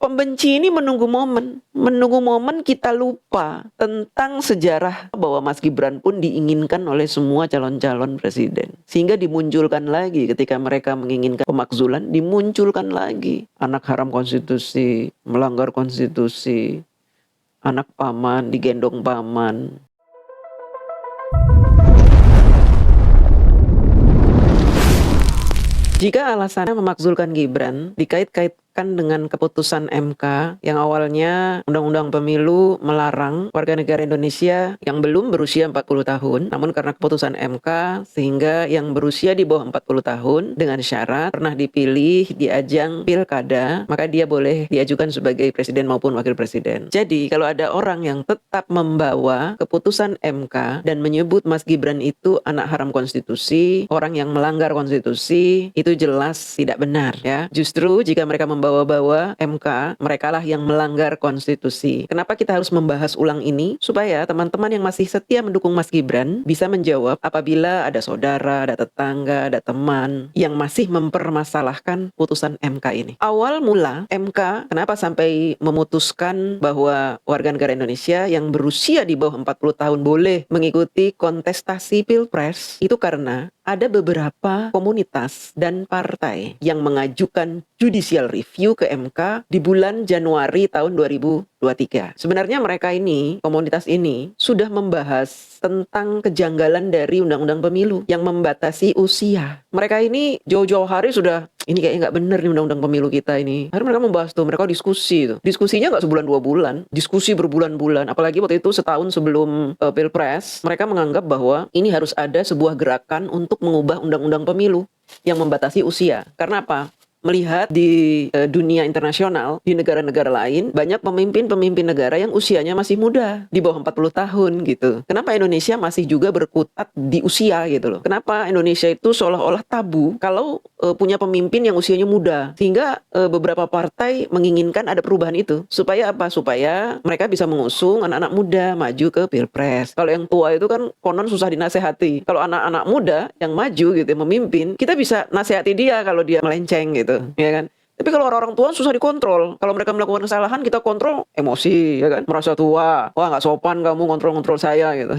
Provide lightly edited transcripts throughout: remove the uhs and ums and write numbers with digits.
Pembenci ini menunggu momen kita lupa tentang sejarah bahwa Mas Gibran pun diinginkan oleh semua calon-calon presiden. Sehingga dimunculkan lagi ketika mereka menginginkan pemakzulan, dimunculkan lagi. Anak haram konstitusi, melanggar konstitusi, anak paman, digendong paman. Jika alasannya memakzulkan Gibran dikait-kaitkan dengan keputusan MK yang awalnya Undang-Undang Pemilu melarang warga negara Indonesia yang belum berusia 40 tahun, namun karena keputusan MK sehingga yang berusia di bawah 40 tahun dengan syarat pernah dipilih di ajang pilkada, maka dia boleh diajukan sebagai presiden maupun wakil presiden. Jadi kalau ada orang yang tetap membawa keputusan MK dan menyebut Mas Gibran itu anak haram konstitusi, orang yang melanggar konstitusi, itu jelas tidak benar ya. Justru jika mereka membawa-bawa MK, merekalah yang melanggar konstitusi. Kenapa kita harus membahas ulang ini? Supaya teman-teman yang masih setia mendukung Mas Gibran bisa menjawab apabila ada saudara, ada tetangga, ada teman yang masih mempermasalahkan putusan MK ini. Awal mula MK kenapa sampai memutuskan bahwa warga negara Indonesia yang berusia di bawah 40 tahun boleh mengikuti kontestasi Pilpres, itu karena ada beberapa komunitas dan partai yang mengajukan judicial review ke MK di bulan Januari tahun 2023. Sebenarnya mereka ini, komunitas ini, sudah membahas tentang kejanggalan dari Undang-Undang Pemilu yang membatasi usia. Mereka ini jauh-jauh hari sudah, ini kayaknya nggak bener nih Undang-Undang Pemilu kita ini. Akhirnya mereka membahas tuh, mereka diskusi tuh. Diskusinya nggak sebulan 2 bulan, diskusi berbulan-bulan. Apalagi waktu itu setahun sebelum Pilpres, mereka menganggap bahwa ini harus ada sebuah gerakan untuk mengubah Undang-Undang Pemilu yang membatasi usia. Karena apa? Melihat di dunia internasional, di negara-negara lain, banyak pemimpin-pemimpin negara yang usianya masih muda, di bawah 40 tahun gitu. Kenapa Indonesia masih juga berkutat di usia gitu loh? Kenapa Indonesia itu seolah-olah tabu kalau punya pemimpin yang usianya muda? Sehingga beberapa partai menginginkan ada perubahan itu. Supaya apa? Supaya mereka bisa mengusung anak-anak muda maju ke Pilpres. Kalau yang tua itu kan konon susah dinasehati. Kalau anak-anak muda yang maju gitu, memimpin, kita bisa nasehati dia kalau dia melenceng gitu. Ya kan? Tapi kalau orang-orang tua susah dikontrol. Kalau mereka melakukan kesalahan, kita kontrol emosi, ya kan? Merasa tua, wah nggak sopan kamu kontrol-kontrol saya gitu.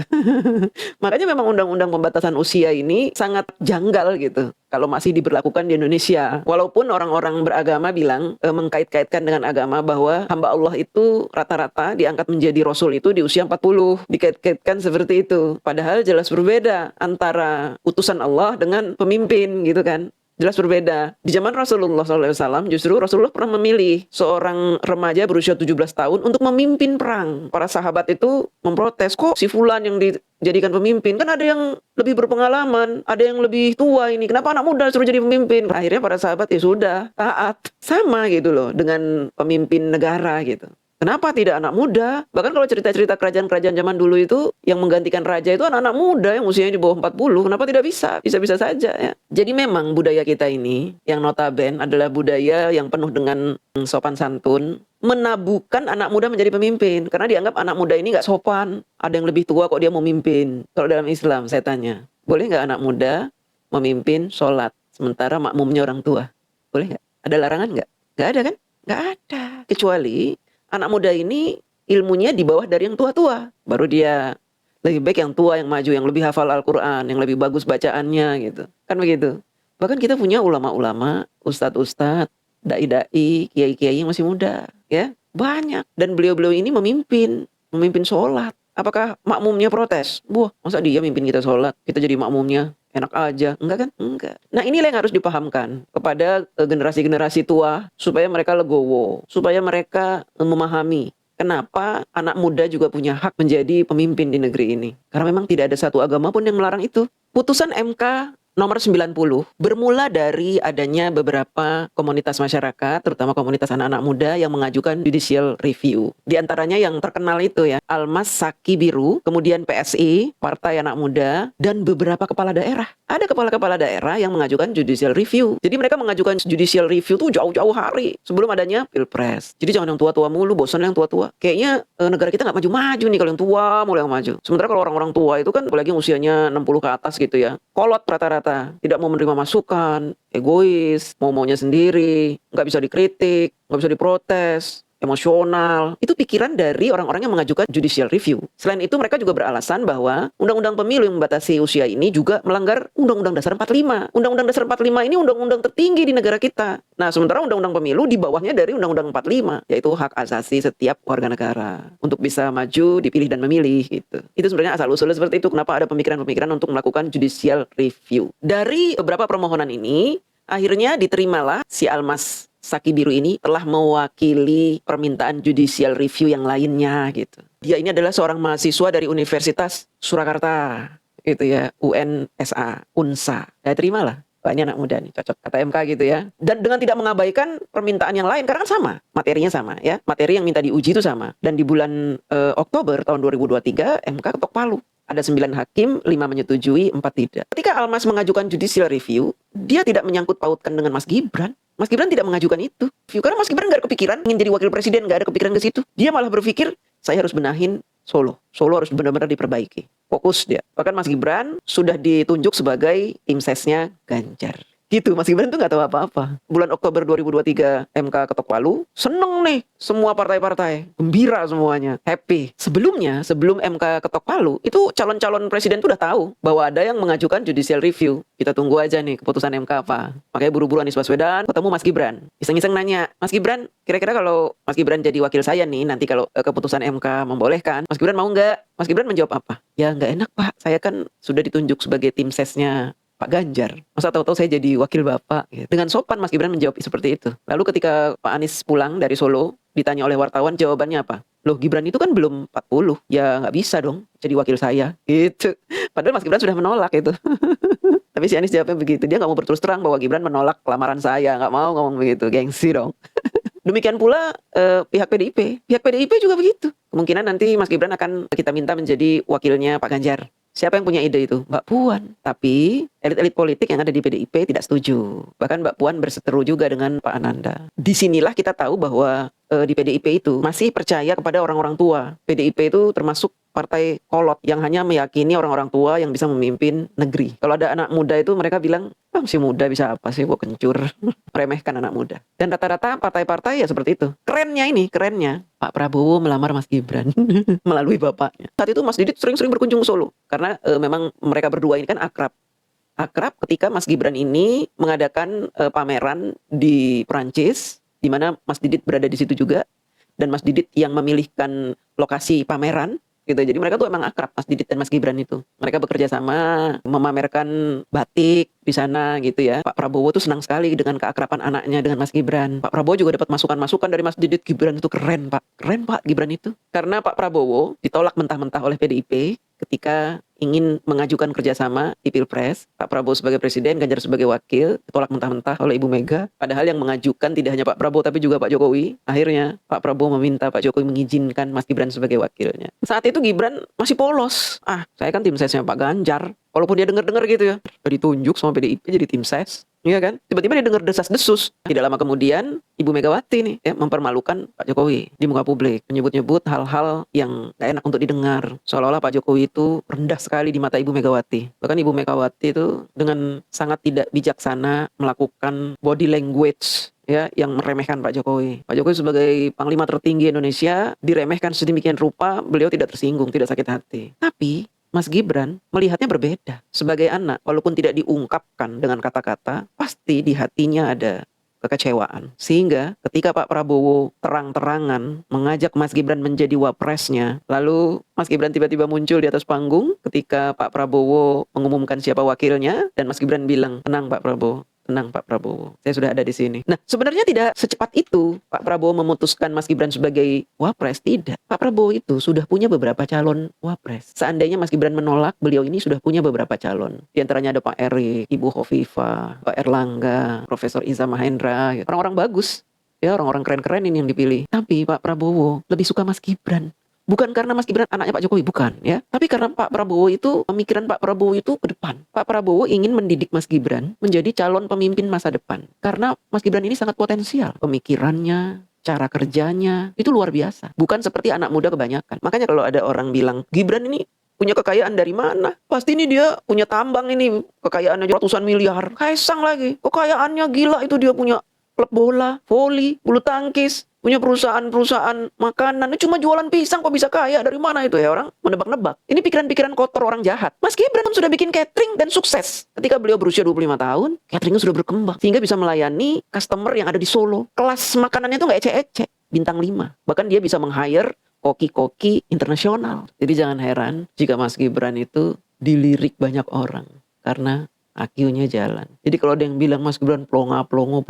Makanya memang undang-undang pembatasan usia ini sangat janggal gitu kalau masih diberlakukan di Indonesia. Walaupun orang-orang beragama bilang mengkait-kaitkan dengan agama bahwa hamba Allah itu rata-rata diangkat menjadi rasul itu di usia 40, dikait-kaitkan seperti itu. Padahal jelas berbeda antara utusan Allah dengan pemimpin gitu kan. Jelas berbeda. Di zaman Rasulullah SAW, justru Rasulullah pernah memilih seorang remaja berusia 17 tahun untuk memimpin perang. Para sahabat itu memprotes, kok si fulan yang dijadikan pemimpin? Kan ada yang lebih berpengalaman, ada yang lebih tua ini. Kenapa anak muda suruh jadi pemimpin? Akhirnya para sahabat ya sudah, taat. Sama gitu loh dengan pemimpin negara gitu. Kenapa tidak anak muda? Bahkan kalau cerita-cerita kerajaan-kerajaan zaman dulu itu yang menggantikan raja itu anak-anak muda yang usianya di bawah 40. Kenapa tidak bisa? Bisa-bisa saja ya. Jadi memang budaya kita ini yang notabene adalah budaya yang penuh dengan sopan santun, menabukan anak muda menjadi pemimpin. Karena dianggap anak muda ini nggak sopan. Ada yang lebih tua kok dia mau mimpin. Kalau dalam Islam saya tanya, boleh nggak anak muda memimpin sholat sementara makmumnya orang tua? Boleh nggak? Ada larangan nggak? Nggak ada kan? Nggak ada. Kecuali anak muda ini ilmunya di bawah dari yang tua-tua. Baru dia lebih baik yang tua, yang maju, yang lebih hafal Al-Quran, yang lebih bagus bacaannya gitu. Kan begitu. Bahkan kita punya ulama-ulama, ustadz-ustadz, dai-dai, kiai-kiai yang masih muda. Ya, banyak. Dan beliau-beliau ini memimpin sholat. Apakah makmumnya protes? Wah, masa dia mimpin kita sholat? Kita jadi makmumnya? Enak aja. Enggak kan? Enggak. Nah inilah yang harus dipahamkan kepada generasi-generasi tua supaya mereka legowo, supaya mereka memahami kenapa anak muda juga punya hak menjadi pemimpin di negeri ini. Karena memang tidak ada satu agama pun yang melarang itu. Putusan MK nomor 90 bermula dari adanya beberapa komunitas masyarakat, terutama komunitas anak-anak muda yang mengajukan judicial review. Di antaranya yang terkenal itu ya, Almas Saki Biru, kemudian PSI, Partai Anak Muda, dan beberapa kepala daerah. Ada kepala-kepala daerah yang mengajukan judicial review. Jadi mereka mengajukan judicial review tuh jauh-jauh hari sebelum adanya Pilpres. Jadi jangan yang tua-tua mulu, bosan yang tua-tua. Kayaknya negara kita nggak maju-maju nih kalau yang tua mulai yang maju. Sementara kalau orang-orang tua itu kan apalagi usianya 60 ke atas gitu ya, kolot rata-rata. rata-rata, tidak mau menerima masukan, egois, mau-maunya sendiri, nggak bisa dikritik, nggak bisa diprotes, emosional. Itu pikiran dari orang-orang yang mengajukan judicial review. Selain itu mereka juga beralasan bahwa Undang-Undang Pemilu yang membatasi usia ini juga melanggar Undang-Undang Dasar 45. Undang-Undang Dasar 45 ini undang-undang tertinggi di negara kita. Nah, sementara Undang-Undang Pemilu di bawahnya dari Undang-Undang 45, yaitu hak asasi setiap warga negara untuk bisa maju, dipilih dan memilih gitu. Itu sebenarnya asal-usulnya seperti itu. Kenapa ada pemikiran-pemikiran untuk melakukan judicial review. Dari beberapa permohonan ini, akhirnya diterimalah si Almas Saki Biru ini telah mewakili permintaan judicial review yang lainnya gitu. Dia ini adalah seorang mahasiswa dari Universitas Surakarta, gitu ya, UNSA, UNSA. Ya terimalah. Wah, ini anak muda nih, cocok kata MK gitu ya. Dan dengan tidak mengabaikan permintaan yang lain, karena kan sama, materinya sama ya. Materi yang minta diuji itu sama. Dan di bulan Oktober tahun 2023, MK ketok palu. Ada 9 hakim, 5 menyetujui, 4 tidak. Ketika Almas mengajukan judicial review, dia tidak menyangkut pautkan dengan Mas Gibran. Mas Gibran tidak mengajukan itu. Karena Mas Gibran nggak ada kepikiran ingin jadi wakil presiden, nggak ada kepikiran ke situ. Dia malah berpikir, saya harus benahin Solo. Solo harus benar-benar diperbaiki. Fokus dia. Bahkan Mas Gibran sudah ditunjuk sebagai tim sesnya Ganjar. Gitu, Mas Gibran tuh nggak tahu apa-apa. Bulan Oktober 2023, MK ketok palu, seneng nih semua partai-partai, gembira semuanya, happy. Sebelumnya, sebelum MK ketok palu, itu calon-calon presiden tuh udah tahu bahwa ada yang mengajukan judicial review. Kita tunggu aja nih keputusan MK apa. Makanya buru-buru Anies Baswedan ketemu Mas Gibran. Iseng-iseng nanya, Mas Gibran, kira-kira kalau Mas Gibran jadi wakil saya nih, nanti kalau keputusan MK membolehkan, Mas Gibran mau nggak? Mas Gibran menjawab apa? Ya nggak enak Pak, saya kan sudah ditunjuk sebagai tim sesnya Pak Ganjar. Masa tahu-tahu saya jadi wakil Bapak gitu. Dengan sopan Mas Gibran menjawab seperti itu. Lalu ketika Pak Anies pulang dari Solo, ditanya oleh wartawan, jawabannya apa? Loh, Gibran itu kan belum 40. Ya nggak bisa dong jadi wakil saya. Gitu. Padahal Mas Gibran sudah menolak itu. Tapi si Anies jawabnya begitu. Dia nggak mau berterus terang bahwa Gibran menolak lamaran saya. Nggak mau ngomong begitu. Gengsi dong. Demikian pula pihak PDIP. Pihak PDIP juga begitu. Kemungkinan nanti Mas Gibran akan kita minta menjadi wakilnya Pak Ganjar. Siapa yang punya ide itu? Mbak Puan. Tapi elit-elit politik yang ada di PDIP tidak setuju. Bahkan Mbak Puan berseteru juga dengan Pak Ananda. Disinilah kita tahu bahwa di PDIP itu masih percaya kepada orang-orang tua. PDIP itu termasuk partai kolot yang hanya meyakini orang-orang tua yang bisa memimpin negeri. Kalau ada anak muda itu mereka bilang, masih muda bisa apa sih, kok kencur. Meremehkan anak muda. Dan rata-rata partai-partai ya seperti itu. Kerennya Pak Prabowo melamar Mas Gibran melalui bapaknya. Saat itu Mas Didit sering-sering berkunjung ke Solo. Karena memang mereka berdua ini kan akrab ketika Mas Gibran ini mengadakan pameran di Perancis, di mana Mas Didit berada di situ juga, dan Mas Didit yang memilihkan lokasi pameran gitu. Jadi mereka tuh emang akrab, Mas Didit dan Mas Gibran itu. Mereka bekerja sama memamerkan batik di sana gitu ya. Pak Prabowo tuh senang sekali dengan keakraban anaknya dengan Mas Gibran. Pak Prabowo juga dapat masukan-masukan dari Mas Didit. Gibran itu keren Pak Gibran itu. Karena Pak Prabowo ditolak mentah-mentah oleh PDIP ketika ingin mengajukan kerjasama di Pilpres. Pak Prabowo sebagai presiden, Ganjar sebagai wakil, ditolak mentah-mentah oleh Ibu Mega. Padahal yang mengajukan tidak hanya Pak Prabowo tapi juga Pak Jokowi. Akhirnya Pak Prabowo meminta Pak Jokowi mengizinkan Mas Gibran sebagai wakilnya. Saat itu Gibran masih polos. Saya kan tim sesnya Pak Ganjar. Walaupun dia denger-denger gitu ya, ditunjuk sama PDIP jadi tim ses. Iya kan? Tiba-tiba dia dengar desas-desus. Tidak lama kemudian, Ibu Megawati nih ya, mempermalukan Pak Jokowi di muka publik. Menyebut-nyebut hal-hal yang gak enak untuk didengar. Seolah-olah Pak Jokowi itu rendah sekali di mata Ibu Megawati. Bahkan Ibu Megawati itu dengan sangat tidak bijaksana melakukan body language ya yang meremehkan Pak Jokowi. Pak Jokowi sebagai panglima tertinggi Indonesia diremehkan sedemikian rupa, beliau tidak tersinggung, tidak sakit hati. Tapi Mas Gibran melihatnya berbeda. Sebagai anak, walaupun tidak diungkapkan dengan kata-kata, pasti di hatinya ada kekecewaan. Sehingga ketika Pak Prabowo terang-terangan mengajak Mas Gibran menjadi wapresnya, lalu Mas Gibran tiba-tiba muncul di atas panggung ketika Pak Prabowo mengumumkan siapa wakilnya, dan Mas Gibran bilang, tenang Pak Prabowo. Tenang Pak Prabowo, saya sudah ada di sini. Nah, sebenarnya tidak secepat itu Pak Prabowo memutuskan Mas Gibran sebagai wapres, tidak. Pak Prabowo itu sudah punya beberapa calon wapres. Seandainya Mas Gibran menolak, beliau ini sudah punya beberapa calon. Di antaranya ada Pak Erik, Ibu Khofifah, Pak Erlangga, Profesor Iza Mahendra, gitu. Orang-orang bagus. Ya, orang-orang keren-keren ini yang dipilih. Tapi Pak Prabowo lebih suka Mas Gibran. Bukan karena Mas Gibran anaknya Pak Jokowi, bukan ya. Tapi karena Pak Prabowo itu, pemikiran Pak Prabowo itu ke depan. Pak Prabowo ingin mendidik Mas Gibran menjadi calon pemimpin masa depan. Karena Mas Gibran ini sangat potensial. Pemikirannya, cara kerjanya, itu luar biasa. Bukan seperti anak muda kebanyakan. Makanya kalau ada orang bilang, Gibran ini punya kekayaan dari mana? Pasti ini dia punya tambang ini, kekayaannya ratusan miliar. Kaisang lagi, kekayaannya gila itu, dia punya klub bola, voli, bulu tangkis, punya perusahaan-perusahaan makanan. Cuma jualan pisang kok bisa kaya? Dari mana itu ya? Orang menebak-nebak. Ini pikiran-pikiran kotor orang jahat. Mas Gibran sudah bikin catering dan sukses. Ketika beliau berusia 25 tahun, cateringnya sudah berkembang. Sehingga bisa melayani customer yang ada di Solo. Kelas makanannya itu nggak ecek-ecek. Bintang 5. Bahkan dia bisa meng-hire koki-koki internasional. Jadi jangan heran jika Mas Gibran itu dilirik banyak orang. Karena IQ-nya jalan. Jadi kalau ada yang bilang Mas Gibran plonga-plongo,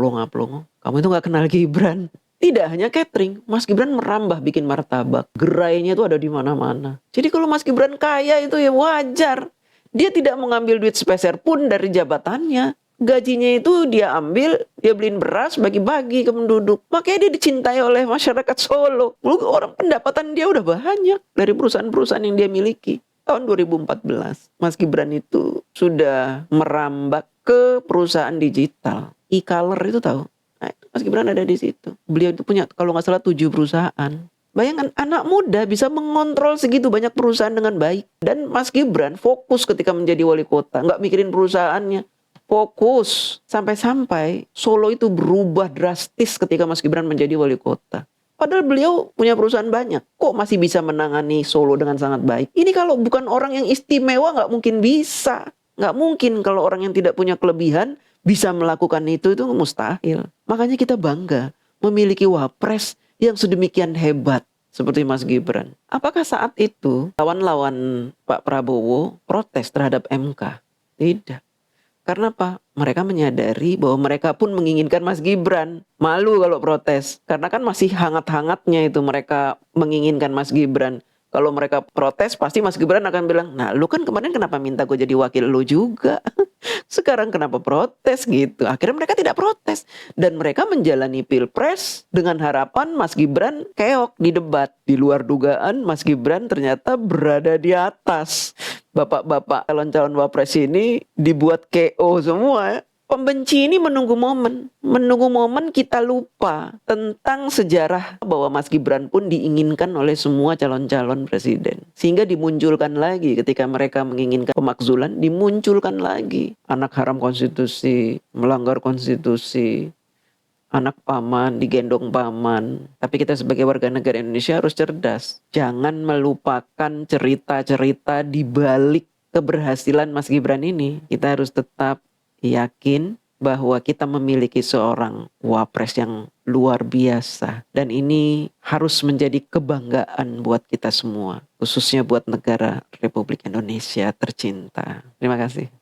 kamu itu nggak kenal Gibran. Tidak hanya catering, Mas Gibran merambah bikin martabak. Gerainya itu ada di mana-mana. Jadi kalau Mas Gibran kaya itu ya wajar. Dia tidak mengambil duit sepeser pun dari jabatannya. Gajinya itu dia ambil, dia beliin beras, bagi-bagi ke penduduk. Makanya dia dicintai oleh masyarakat Solo. Orang pendapatan dia udah banyak dari perusahaan-perusahaan yang dia miliki. Tahun 2014, Mas Gibran itu sudah merambah ke perusahaan digital. E-color itu tahu? Nah, itu Mas Gibran ada di situ. Beliau itu punya kalau nggak salah 7 perusahaan. Bayangkan anak muda bisa mengontrol segitu banyak perusahaan dengan baik. Dan Mas Gibran fokus ketika menjadi wali kota. Nggak mikirin perusahaannya. Fokus. Sampai-sampai Solo itu berubah drastis ketika Mas Gibran menjadi wali kota. Padahal beliau punya perusahaan banyak. Kok masih bisa menangani Solo dengan sangat baik? Ini kalau bukan orang yang istimewa nggak mungkin bisa. Nggak mungkin kalau orang yang tidak punya kelebihan bisa melakukan itu mustahil. Makanya kita bangga memiliki wapres yang sedemikian hebat seperti Mas Gibran. Apakah saat itu lawan-lawan Pak Prabowo protes terhadap MK? Tidak. Karena apa? Mereka menyadari bahwa mereka pun menginginkan Mas Gibran. Malu kalau protes. Karena kan masih hangat-hangatnya itu mereka menginginkan Mas Gibran. Kalau mereka protes, pasti Mas Gibran akan bilang, nah lu kan kemarin kenapa minta gue jadi wakil lu juga? Sekarang kenapa protes gitu? Akhirnya mereka tidak protes. Dan mereka menjalani pilpres dengan harapan Mas Gibran keok di debat. Di luar dugaan, Mas Gibran ternyata berada di atas. Bapak-bapak calon-calon wapres ini dibuat KO semua ya. Pembenci ini menunggu momen kita lupa tentang sejarah bahwa Mas Gibran pun diinginkan oleh semua calon-calon presiden. Sehingga dimunculkan lagi ketika mereka menginginkan pemakzulan, dimunculkan lagi. Anak haram konstitusi, melanggar konstitusi, anak paman, digendong paman. Tapi kita sebagai warga negara Indonesia harus cerdas. Jangan melupakan cerita-cerita di balik keberhasilan Mas Gibran ini. Kita harus tetap yakin bahwa kita memiliki seorang wapres yang luar biasa. Dan ini harus menjadi kebanggaan buat kita semua. Khususnya buat negara Republik Indonesia tercinta. Terima kasih.